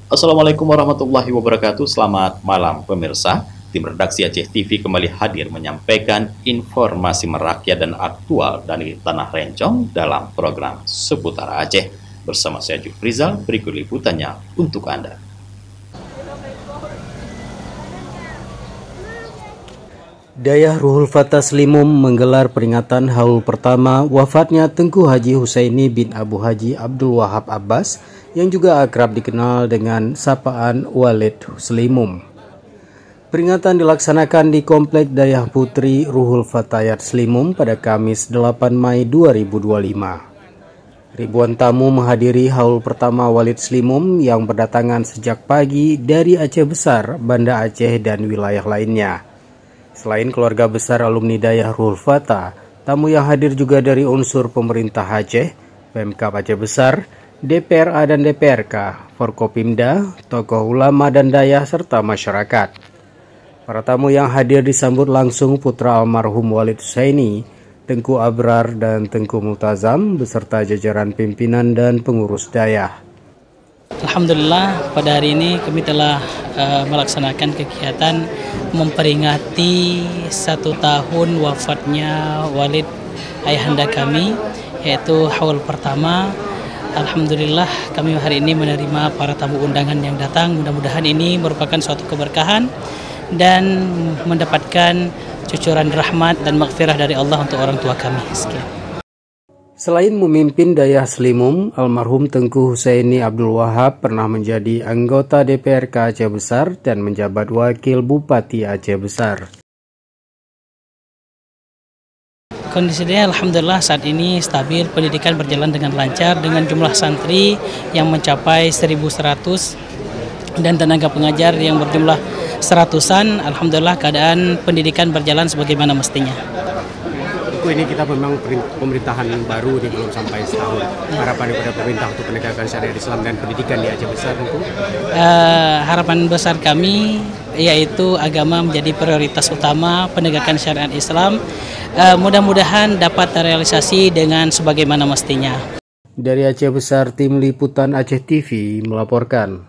Assalamualaikum warahmatullahi wabarakatuh. Selamat malam pemirsa. Tim redaksi Aceh TV kembali hadir menyampaikan informasi merakyat dan aktual dari Tanah Rencong dalam program Seputar Aceh. Bersama saya Jufrizal, berikut liputannya untuk Anda. Dayah Ruhul Fatah Slimum menggelar peringatan haul pertama wafatnya Tengku Haji Husaini bin Abu Haji Abdul Wahab Abbas yang juga akrab dikenal dengan sapaan Walid Slimum. Peringatan dilaksanakan di Komplek Dayah Putri Ruhul Fatayat Slimum pada Kamis 8 Mei 2025. Ribuan tamu menghadiri haul pertama Walid Slimum yang berdatangan sejak pagi dari Aceh Besar, Banda Aceh dan wilayah lainnya. Selain keluarga besar alumni Dayah Ruhul Fatah, tamu yang hadir juga dari unsur pemerintah Aceh, Pemkab Aceh Besar, DPRA dan DPRK, Forkopimda, tokoh ulama dan dayah serta masyarakat. Para tamu yang hadir disambut langsung putra almarhum Walid Husaini, Tengku Abrar dan Tengku Multazam beserta jajaran pimpinan dan pengurus dayah. Alhamdulillah pada hari ini kami telah melaksanakan kegiatan memperingati 1 tahun wafatnya Walid ayahanda kami, yaitu haul pertama. Alhamdulillah kami hari ini menerima para tamu undangan yang datang. Mudah-mudahan ini merupakan suatu keberkahan dan mendapatkan cucuran rahmat dan maghfirah dari Allah untuk orang tua kami. Sekian. Selain memimpin Dayah Slimum, almarhum Tengku Husaini Abdul Wahab pernah menjadi anggota DPRK Aceh Besar dan menjabat Wakil Bupati Aceh Besar. Kondisinya alhamdulillah saat ini stabil, pendidikan berjalan dengan lancar dengan jumlah santri yang mencapai 1.100 dan tenaga pengajar yang berjumlah seratusan. Alhamdulillah keadaan pendidikan berjalan sebagaimana mestinya. Ini kita memang pemerintahan baru nih, belum sampai setahun. Harapan kepada pemerintah untuk penegakan syariat Islam dan pendidikan di Aceh Besar tentu? Harapan besar kami yaitu agama menjadi prioritas utama, penegakan syariat Islam. Mudah-mudahan dapat terrealisasi dengan sebagaimana mestinya. Dari Aceh Besar, Tim Liputan Aceh TV melaporkan.